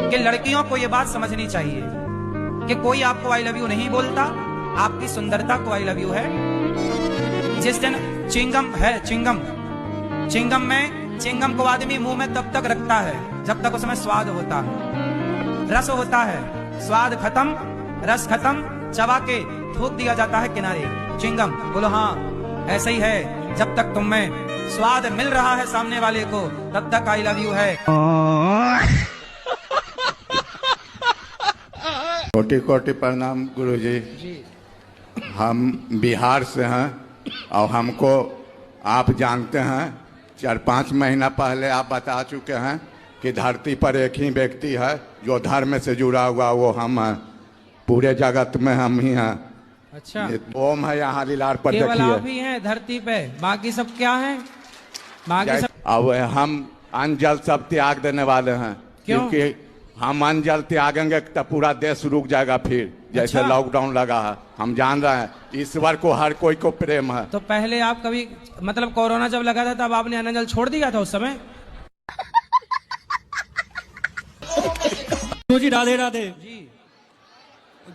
कि लड़कियों को ये बात समझनी चाहिए कि कोई आपको आई लव यू नहीं बोलता, आपकी सुंदरता को आई लव यू है। जिस दिन चिंगम है, चिंगम में चिंगम को आदमी मुंह में तब तक रखता है जब तक उसमें स्वाद होता है, रस होता है। स्वाद खत्म, रस खत्म, चबा के थूक दिया जाता है किनारे। चिंगम बोलो हाँ, ऐसे ही है। जब तक तुम में स्वाद मिल रहा है सामने वाले को, तब तक आई लव यू है। कोटि कोटि प्रणाम गुरुजी। हम बिहार से हैं और हमको आप जानते हैं, 4-5 महीना पहले आप बता चुके हैं कि धरती पर एक ही व्यक्ति है जो धर्म से जुड़ा हुआ, वो हम हैं। पूरे जगत में हम ही हैं। अच्छा, ओम है यहाँ लीलार पर, केवल आप ही हैं धरती पे, बाकी सब क्या है? बाकी सब अब हम अन्न जल सब त्याग देने वाले हैं। क्योंकि हम अन्न जल त्यागेंगे तो पूरा देश रुक जाएगा फिर, जैसे अच्छा। लॉकडाउन लगा है। हम जान रहे हैं ईश्वर को हर कोई को प्रेम है। तो पहले आप कभी, मतलब कोरोना जब लगा था तब आपने अन्न जल छोड़ दिया था उस समय? गुरुजी राधे राधे जी।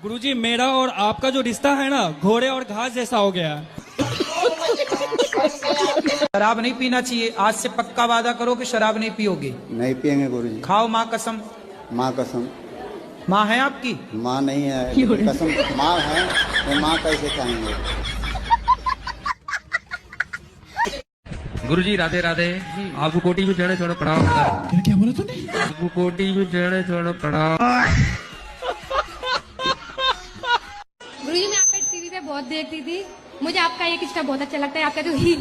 गुरुजी, मेरा और आपका जो रिश्ता है ना, घोड़े और घास जैसा हो गया है। शराब नहीं पीना चाहिए। आज से पक्का वादा करो कि शराब नहीं पियोगे। नहीं पियेंगे गुरुजी। खाओ माँ कसम। माँ कसम। माँ है आपकी? माँ नहीं है, कसम माँ है, तो माँ कैसे खाएंगे? गुरुजी राधे राधे। आपको कोटी में चढ़े चढ़ो पड़ाओ। क्या बोला तूने? आपको कोटी में चढ़े चढ़ो पड़ाओ। गुरुजी, मैं आपका टीवी पे बहुत देखती थी, मुझे आपका एक स्टेप बहुत अच्छा लगता है, आपका जो ही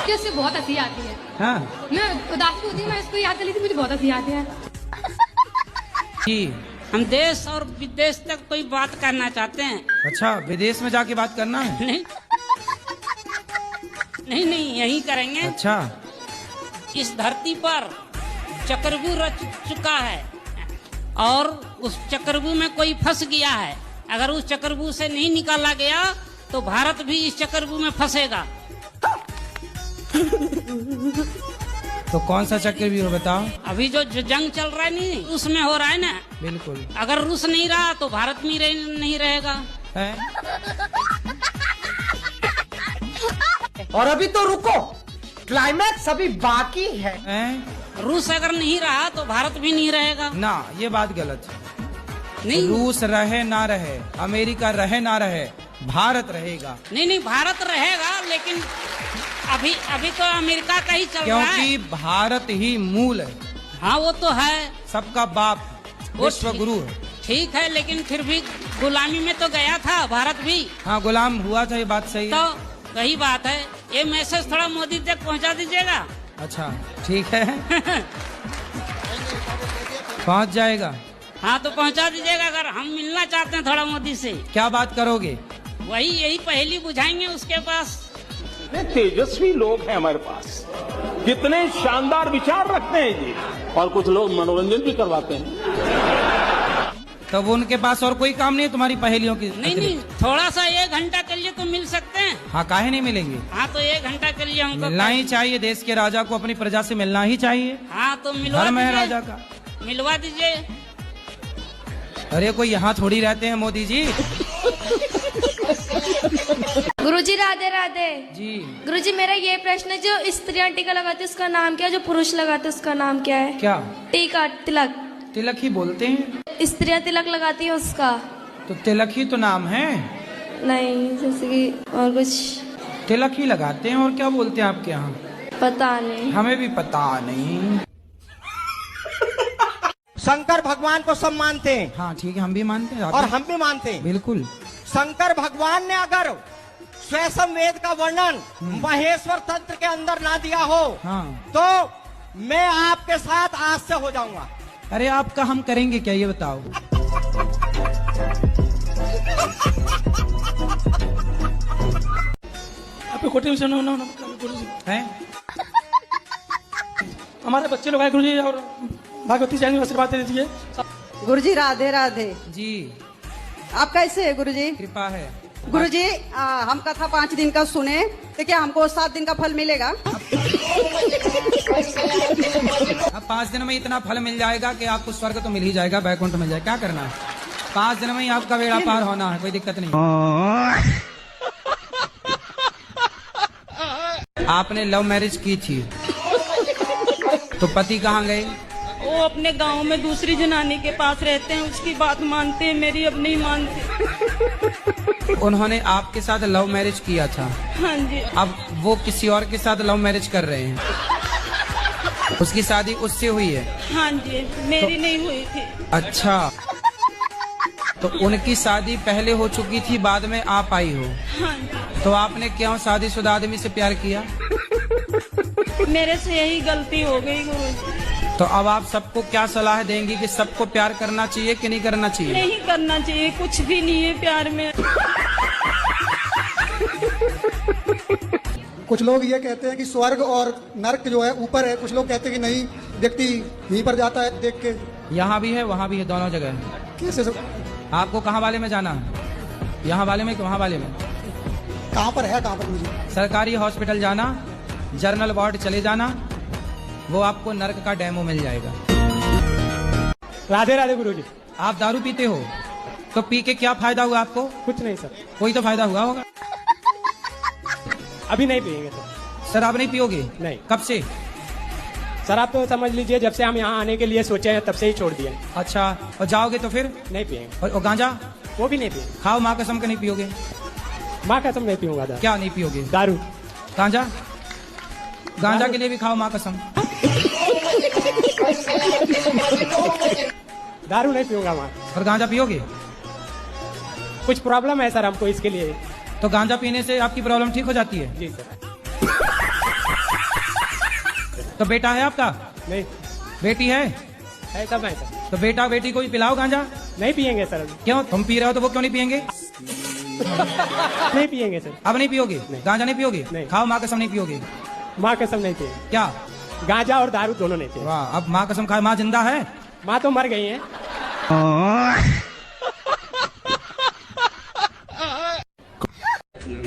कि उससे बहुत हंसी आती है। हाँ मैं उदासी होती, मैं इसको याद कर ली थी, मुझे बहुत हंसी आती है जी। हम देश और विदेश तक कोई बात करना चाहते हैं। अच्छा, विदेश में जाके बात करना है? नहीं यही करेंगे। अच्छा, इस धरती पर चक्रव्यूह रच चुका है और उस चक्रव्यूह में कोई फंस गया है। अगर उस चक्रव्यूह से नहीं निकाला गया तो भारत भी इस चक्रव्यूह में फंसेगा। तो कौन सा चक्रव्यूह बताओ? अभी जो जंग चल रहा है नहीं, उसमें हो रहा है ना। बिल्कुल। अगर रूस नहीं रहा तो भारत में नहीं रहेगा। है? और अभी तो रुको, क्लाइमैक्स अभी बाकी है। रूस अगर नहीं रहा तो भारत भी नहीं रहेगा। ना, ये बात गलत है। नहीं, रूस रहे ना रहे, अमेरिका रहे ना रहे, भारत रहेगा। नहीं भारत रहेगा, लेकिन अभी तो अमेरिका का ही चल रहा है। क्योंकि भारत ही मूल है। हाँ, वो तो है, सबका बाप, विश्व गुरु है। ठीक है, लेकिन फिर भी गुलामी में तो गया था भारत भी। हाँ, गुलाम हुआ था, ये बात सही है। तो वही बात है। ये मैसेज थोड़ा मोदी तक पहुंचा दीजिएगा। अच्छा, ठीक है। पहुंच जाएगा। हाँ, तो पहुंचा दीजिएगा। अगर हम मिलना चाहते हैं थोड़ा मोदी से। क्या बात करोगे? यही पहेली बुझाएंगे उसके पास। कितने तेजस्वी लोग हैं हमारे पास, कितने शानदार विचार रखते हैं जी, और कुछ लोग मनोरंजन भी करवाते हैं। तब उनके पास और कोई काम नहीं है तुम्हारी पहेलियों की? नहीं, थोड़ा सा 1 घंटा के लिए तो मिल सकते हैं। हाँ, काहे नहीं मिलेंगे? हाँ, तो 1 घंटा के लिए हमको मिलना ही चाहिए। देश के राजा को अपनी प्रजा से मिलना ही चाहिए। हाँ, तो मिलवा धर्म है दीजिए। राजा का। मिलवा दीजिए। अरे कोई यहाँ थोड़ी रहते हैं मोदी जी। गुरुजी राधे राधे जी। गुरुजी, मेरा ये प्रश्न है, जो स्त्रियां टीका लगाती है उसका नाम क्या है, जो पुरुष लगाते हैं उसका नाम क्या है? क्या? टीका, तिलक। तिलक ही बोलते हैं। स्त्रियां तिलक लगाती है उसका? तो तिलक ही तो नाम है। नहीं, जैसे कि और कुछ तिलक ही लगाते हैं। और क्या बोलते हैं आपके यहाँ? पता नहीं। हमें भी पता नहीं। शंकर भगवान को सब मानते हैं। हाँ, ठीक है, हम भी मानते हैं और हम भी मानते हैं। बिल्कुल। शंकर भगवान ने अगर स्वयं वेद का वर्णन महेश्वर तंत्र के अंदर ना दिया हो, हाँ, तो मैं आपके साथ आज से हो जाऊंगा। अरे आपका हम करेंगे क्या, ये बताओ? आपको कोटी में गुरुजी हैं? हमारे बच्चे लोग आए गुरुजी, और भागवती जाएंगे, आशीर्वाद दे दीजिए। गुरुजी राधे राधे जी। आप कैसे है गुरुजी? कृपा है गुरुजी। हम कथा 5 दिन का सुने, तो क्या हमको 7 दिन का फल मिलेगा? अब 5 दिन में इतना फल मिल जाएगा कि आपको स्वर्ग तो मिल ही जाएगा, बैकुंठ मिल जाएगा। क्या करना है? 5 दिन में ही आपका बेड़ा पार होना है, कोई दिक्कत नहीं। आपने लव मैरिज की थी तो पति कहाँ गए? वो अपने गांव में दूसरी जनानी के पास रहते हैं, उसकी बात मानते हैं, मेरी अब नहीं मानते। उन्होंने आपके साथ लव मैरिज किया था, हाँ जी। अब वो किसी और के साथ लव मैरिज कर रहे हैं। उसकी शादी उससे हुई है? हाँ जी, मेरी नहीं हुई थी। अच्छा, तो उनकी शादी पहले हो चुकी थी, बाद में आप आई हो। हाँ जी। तो आपने क्यों शादीशुदा आदमी से प्यार किया? मेरे से यही गलती हो गई गुरुजी। तो अब आप सबको क्या सलाह देंगी कि सबको प्यार करना चाहिए कि नहीं करना चाहिए? नहीं करना चाहिए, कुछ भी नहीं है प्यार में। कुछ लोग ये कहते हैं कि स्वर्ग और नर्क जो है ऊपर है, कुछ लोग कहते हैं कि नहीं, व्यक्ति यहीं पर जाता है देख के। यहाँ भी है वहाँ भी है, दोनों जगह है। कैसे आपको कहाँ वाले में जाना है? यहाँ वाले में कि वहाँ वाले में? कहाँ पर है, कहाँ पर मुझे? सरकारी हॉस्पिटल जाना, जर्नल वार्ड चले जाना, वो आपको नर्क का डेमो मिल जाएगा। राधे राधे गुरुजी। आप दारू पीते हो तो पी के क्या फायदा हुआ आपको? कुछ नहीं सर। कोई तो फायदा हुआ होगा। अभी नहीं पियेंगे सर। सर आप नहीं पियोगे? नहीं। कब से? सर आप तो समझ लीजिए जब से हम यहाँ आने के लिए सोचे हैं तब से ही छोड़ दिए। अच्छा, और जाओगे तो फिर? नहीं पियेंगे। और गांजा? वो भी नहीं पियेंगे। खाओ माँ कसम के नहीं पियोगे? माँ कसम नहीं पीऊंगा। क्या नहीं पियोगे? दारू। गांजा? गांजा के लिए भी खाओ माँ कसम। दारू नहीं पीऊंगा माँ। और गांजा पियोगे? कुछ प्रॉब्लम है सर हमको, इसके लिए। तो गांजा पीने से आपकी प्रॉब्लम ठीक हो जाती है? जी सर। तो बेटा है आपका? नहीं। बेटी है? सब है सर। तो बेटा बेटी को भी पिलाओ गांजा। नहीं पियेंगे सर। क्यों? तुम पी रहे हो तो वो क्यों नहीं पियेंगे? नहीं पियेंगे सर। अब नहीं पियोगे? गांजा नहीं पियोगे? नहीं। खाओ माँ कसम नहीं पियोगे? माँ कसम नहीं पियेंगे। क्या? गांजा और दारू दोनों नहीं पियेंगे। वाह, अब माँ कसम खाए। माँ जिंदा है? माँ तो मर गई है।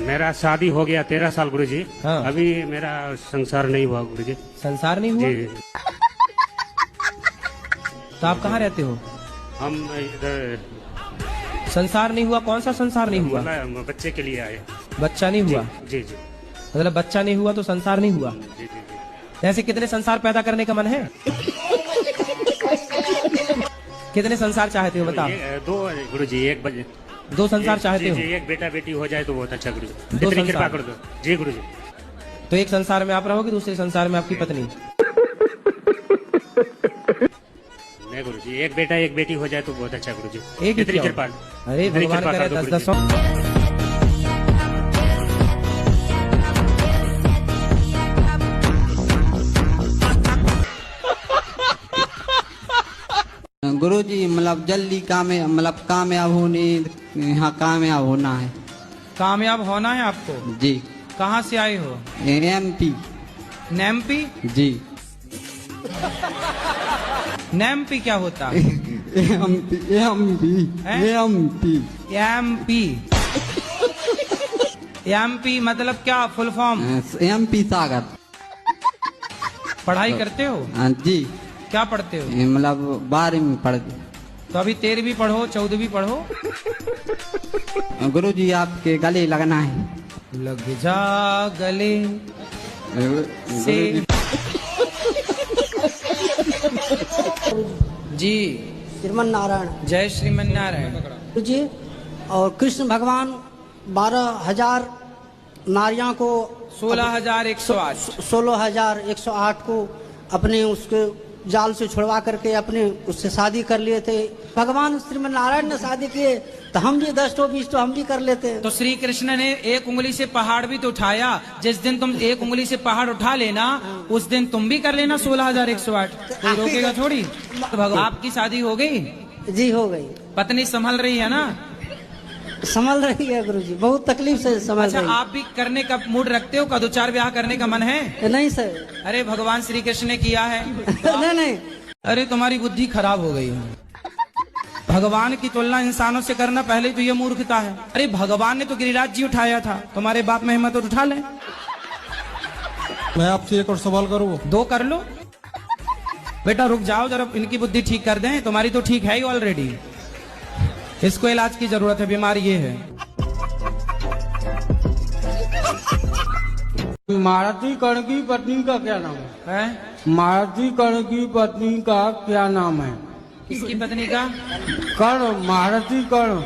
मेरा शादी हो गया 13 साल गुरुजी। हाँ। अभी मेरा संसार नहीं हुआ गुरुजी। संसार नहीं हुआ? जी। तो आप कहाँ रहते हो? हम इधर। संसार नहीं हुआ? कौन सा संसार नहीं हुआ? बच्चे के लिए आए। बच्चा नहीं हुआ? जी जी। मतलब बच्चा नहीं हुआ तो संसार नहीं हुआ? जी जी। ऐसे कितने संसार पैदा करने का मन है? कितने संसार चाहते हो बताओ? 2 गुरुजी। 1 बजे 2 संसार चाहते हो? जी, एक बेटा बेटी हो जाए तो बहुत अच्छा गुरुजी। 2 इतनी कृपा संसार कर दो। जी गुरुजी। तो एक संसार में आप रहोगे, दूसरे संसार में आपकी पत्नी? नहीं गुरुजी, एक बेटा एक बेटी हो जाए तो बहुत अच्छा गुरुजी। एक ही इतनी क्यों? कृपा। अरे भगवान करे 10-10। गुरुजी मतलब जल्दी कामयाब होने, यहाँ कामयाब होना है। कामयाब होना है आपको? जी। कहाँ से आए हो? एमपी। नेमपी? जी। नेमपी क्या होता है? एमपी। एमपी मतलब क्या? Full form? एमपी सागर। पढ़ाई करते हो? जी। क्या पढ़ते हो? मतलब 12वीं पढ़ते। तो अभी 13वीं पढ़ो, 14वीं पढ़ो। गुरुजी आपके गले लगना है। लग जा गले से। जी। श्रीमन नारायण। जय श्रीमन नारायण। जी। और कृष्ण भगवान 12,000 नारियां को 16,108 16,108 को अपने उसके जाल से छुड़वा करके अपने उससे शादी कर लिए थे। भगवान श्रीमन नारायण ने शादी किए तो हम भी 10-20 तो हम भी कर लेते हैं। तो श्री कृष्ण ने एक उंगली से पहाड़ भी तो उठाया। जिस दिन तुम एक उंगली से पहाड़ उठा लेना, उस दिन तुम भी कर लेना 16,108। कोई रोकेगा थोड़ी। तो भगवान आपकी शादी हो गई? जी हो गई। पत्नी संभल रही है ना? संभल रही है गुरुजी, बहुत तकलीफ से संभल रही है। आप भी करने का मूड रखते हो? का 2-4 ब्याह करने का मन है? नहीं सर। अरे भगवान श्री कृष्ण ने किया है। नहीं। अरे तुम्हारी बुद्धि खराब हो गई है। भगवान की तुलना इंसानों से करना पहले तो ये मूर्खता है। अरे भगवान ने तो गिरिराज जी उठाया था, तुम्हारे बाप में हिम्मत तो उठा ले। मैं आपसे एक और सवाल करूँ? 2 कर लो। बेटा रुक जाओ जरा, इनकी बुद्धि ठीक कर दें। तुम्हारी तो ठीक है ही ऑलरेडी, इसको इलाज की जरूरत है, बीमारी ये है। मारुति कर्ण की पत्नी का क्या नाम है? मारुति कर्ण की पत्नी का क्या नाम है? किसकी पत्नी का? कर्ण, मारुति कर्ण,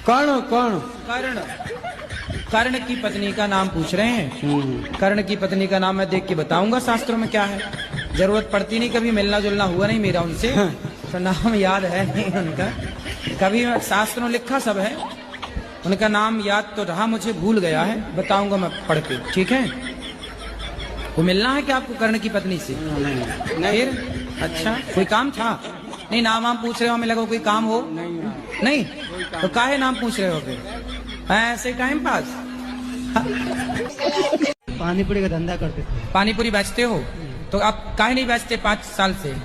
कर्ण कर्ण कर्ण। कर्ण की पत्नी का नाम पूछ रहे हैं? कर्ण की पत्नी का नाम मैं देख के बताऊंगा शास्त्रों में क्या है। जरूरत पड़ती नहीं, कभी मिलना जुलना हुआ नहीं मेरा उनसे, तो नाम याद है नहीं उनका। कभी शास्त्रों लिखा सब है, उनका नाम याद तो रहा, मुझे भूल गया है, बताऊंगा मैं पढ़ के, ठीक है? वो मिलना है क्या आपको कर्ण की पत्नी से? फिर अच्छा, कोई काम था? नहीं, नाम वाम पूछ रहे हो, हमें लगा कोई काम हो। नहीं तो काहे नाम पूछ रहे हो फिर? ऐसे टाइम पास। पानी पूरी का धंधा करते थे। पानी पूरी बेचते हो? तो आप काहे नहीं बेचते 5 साल से?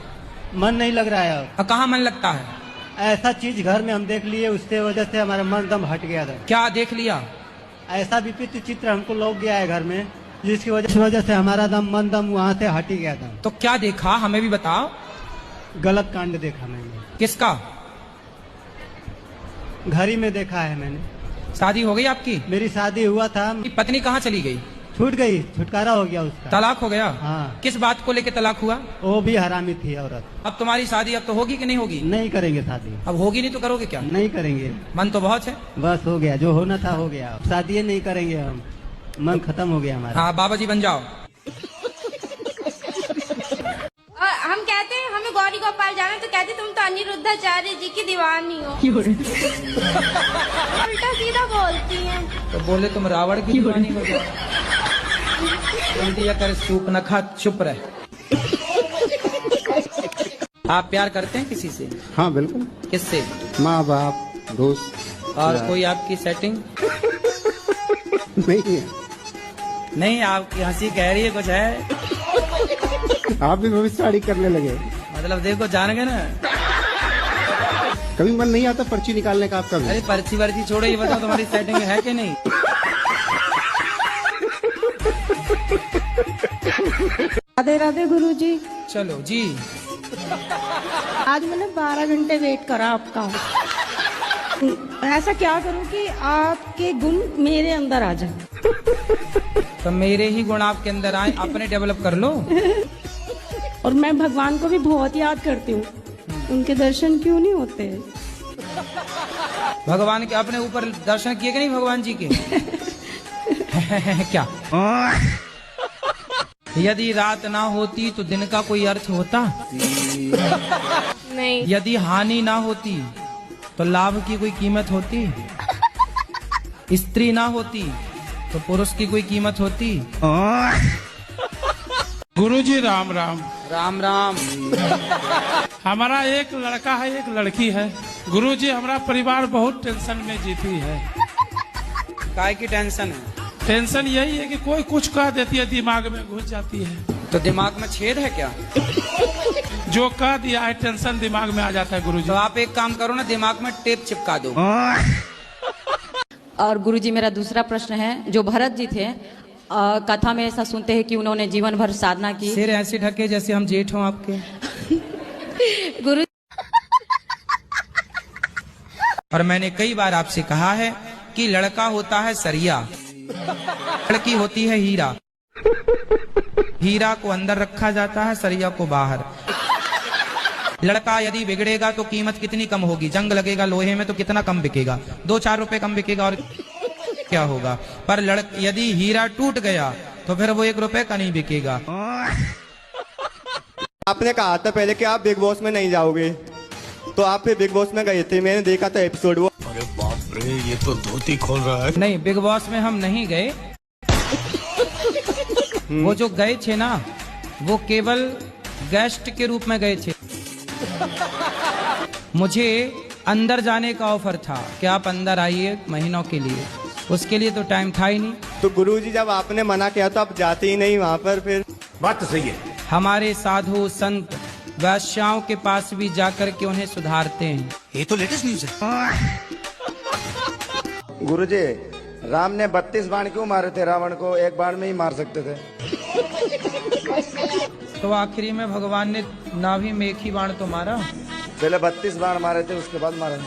मन नहीं लग रहा है अब। कहाँ मन लगता है? ऐसा चीज घर में हम देख लिए, उसके वजह से हमारा मन दम हट गया था। क्या देख लिया? ऐसा विचित्र चित्र हमको लग गया है घर में, जिसकी वजह से हमारा मन दम वहाँ से हट ही गया था। तो क्या देखा, हमें भी बताओ। गलत कांड देखा मैंने। किसका? घड़ी में देखा है मैंने। शादी हो गई आपकी? मेरी शादी हुआ था। पत्नी कहाँ चली गई? छूट गई, छुटकारा हो गया उसका। तलाक हो गया? हाँ। किस बात को लेके तलाक हुआ? वो भी हरामी थी औरत। अब तुम्हारी शादी अब तो होगी कि नहीं होगी? नहीं करेंगे शादी। अब होगी नहीं तो करोगे क्या? नहीं करेंगे। मन तो बहुत है। बस हो गया, जो होना था हो गया, शादी नहीं करेंगे हम, मन खत्म हो गया हमारा। हाँ बाबा जी बन जाओ। और हम कहते हैं हमें गौरी गोपाल जाना, तो कहते तुम तो अनिरुद्धाचार्य जी की दीवानी हो। उल्टा सीधा बोलती हैं। तो बोले तुम रावण की दीवानी हो जाओ। उल्टिया कर सूप न खा, चुप रहे। आप प्यार करते हैं किसी से? हाँ बिल्कुल। किससे? माँ बाप, दोस्त। और कोई आपकी सेटिंग? नहीं है। नहीं, आपकी हंसी कह रही है कुछ है। आप भी भविष्यवाणी करने लगे। मतलब देखो, जान गए ना। कभी मन नहीं आता पर्ची निकालने का आपका भी? अरे पर्ची वर्ची छोड़ो, ये बताओ तुम्हारी सेटिंग है कि नहीं? राधे राधे गुरुजी। चलो जी। आज मैंने 12 घंटे वेट करा आपका। ऐसा क्या करूं कि आपके गुण मेरे अंदर आ जाए? तो मेरे ही गुण आपके अंदर आए, अपने डेवलप कर लो। और मैं भगवान को भी बहुत याद करती हूँ, उनके दर्शन क्यों नहीं होते? भगवान के अपने ऊपर दर्शन किए कि नहीं भगवान जी के? क्या? यदि रात ना होती तो दिन का कोई अर्थ होता? नहीं। यदि हानि ना होती तो लाभ की कोई कीमत होती? स्त्री ना होती तो पुरुष की कोई कीमत होती? गुरुजी राम राम। राम राम। हमारा एक लड़का है, एक लड़की है। गुरुजी हमारा परिवार बहुत टेंशन में जीती है। काय की टेंशन है? टेंशन यही है कि कोई कुछ कह देती है, दिमाग में घुस जाती है। तो दिमाग में छेद है क्या? जो कह दिया है टेंशन दिमाग में आ जाता है गुरुजी। तो आप एक काम करो ना, दिमाग में टेप चिपका दो। और गुरुजी मेरा दूसरा प्रश्न है, जो भरत जी थे, कथा में ऐसा सुनते हैं कि उन्होंने जीवन भर साधना की। सिर ऐसे ढके जैसे हम जेठ हों आपके। गुरु और मैंने कई बार आपसे कहा है कि लड़का होता है सरिया, लड़की होती है हीरा। हीरा को अंदर रखा जाता है, सरिया को बाहर। लड़का यदि बिगड़ेगा तो कीमत कितनी कम होगी? जंग लगेगा लोहे में तो कितना कम बिकेगा? 2-4 रुपए कम बिकेगा और क्या होगा? पर यदि हीरा टूट गया तो फिर वो 1 रुपए का नहीं बिकेगा। आपने कहा था पहले कि आप बिग बॉस में नहीं जाओगे, तो आप फिर बिग बॉस में गए थे, मैंने देखा था एपिसोड वो। अरे बाप रे, ये तो धोती खोल रहा है। नहीं, बिग बॉस में हम नहीं गए। वो जो गए थे ना, वो केवल गेस्ट के रूप में गए थे। मुझे अंदर जाने का ऑफर था कि आप अंदर आइए महीनों के लिए, उसके लिए तो टाइम था ही नहीं। तो गुरुजी जब आपने मना किया तो आप जाते ही नहीं वहाँ पर? फिर बात तो सही है। हमारे साधु संत वैश्याओं के पास भी जाकर के उन्हें सुधारते हैं। ये तो लेटेस्ट न्यूज है। गुरुजी, राम ने 32 बाण क्यों मारे थे रावण को? एक बाण में ही मार सकते थे। तो आखिरी में भगवान ने नाभि में एक ही बाण तो मारा। पहले 32 बाण मारे थे, उसके बाद मारा।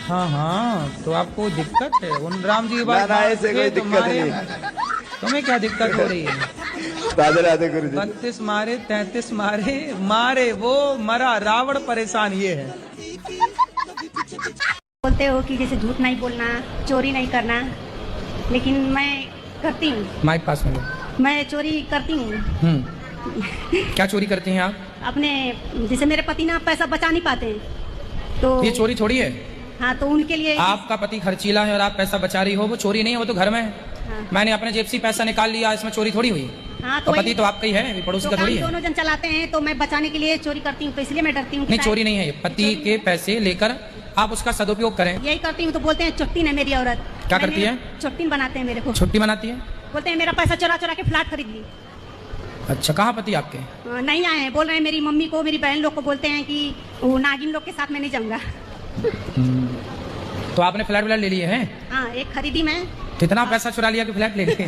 हाँ हाँ, तो आपको दिक्कत है उन राम जी ना, ना, ऐसे कोई दिक्कत नहीं। तुम्हें क्या दिक्कत हो रही है? राधे राधे गुरुजी। 32 मारे, 33 मारे वो मरा, रावण परेशान ये है। बोलते हो कि जैसे झूठ नहीं बोलना, चोरी नहीं करना, लेकिन मैं करती हूँ। माइक पास में लो। मैं चोरी करती हूँ। क्या चोरी करती हैं आप? अपने जैसे मेरे पति ना पैसा बचा नहीं पाते हैं, तो ये चोरी थोड़ी है। हाँ, तो उनके लिए आपका पति खर्चीला है और आप पैसा बचा रही हो, वो चोरी नहीं है, वो तो घर में है। हाँ। मैंने अपने जेब से पैसा निकाल लिया, इसमें चोरी थोड़ी हुई। हाँ, तो पति तो आपका ही है, पड़ोसी तो का थोड़ी है। दोनों जन चलाते हैं, तो मैं बचाने के लिए चोरी करती हूँ, तो इसलिए मैं डरती हूँ। नहीं, चोरी नहीं है, पति के पैसे लेकर आप उसका सदुपयोग करें। यही करती हूँ, तो बोलते हैं चुट्टी है मेरी औरत। क्या करती है? चुट्टी बनाते हैं मेरे को। छुट्टी मनाती है? बोलते हैं मेरा पैसा चुरा चुरा के फ्लैट खरीद ली। अच्छा, कहाँ पति आपके? नहीं आए हैं, बोल रहे हैं मेरी मम्मी को, मेरी बहन लोग को बोलते हैं कि वो नागिन लोग के साथ मैं नहीं जाऊंगा। तो आपने फ्लैट व्लैट ले लिए हैं? हाँ, एक खरीदी मैं। कितना पैसा चुरा लिया कि फ्लैट ले लिए?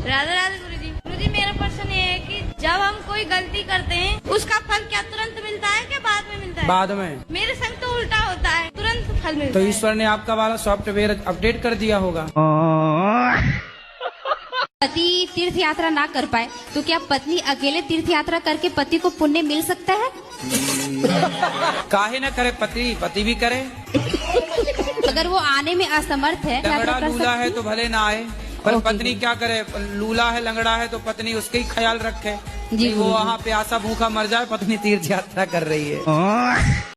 राधे राधे गुरुजी। गुरुजी, मेरा प्रश्न ये है कि जब हम कोई गलती करते हैं, उसका फल क्या तुरंत मिलता है क्या बाद में मिलता है? बाद में। मेरे संग तो उल्टा होता है, तुरंत फल मिलता तो है। ईश्वर ने आपका वाला सॉफ्टवेयर अपडेट कर दिया होगा। पति तीर्थ यात्रा ना कर पाए तो क्या पत्नी अकेले तीर्थ यात्रा करके पति को पुण्य मिल सकता है? काहे न करे, पति भी करे। अगर वो आने में असमर्थ है, लंगड़ा लूला है तो भले ना आए, पर पत्नी क्या करे? लूला है, लंगड़ा है, तो पत्नी उसका ही ख्याल रखे। जी, वो वहाँ पे आशा भूखा मर जाए, पत्नी तीर्थ यात्रा कर रही है।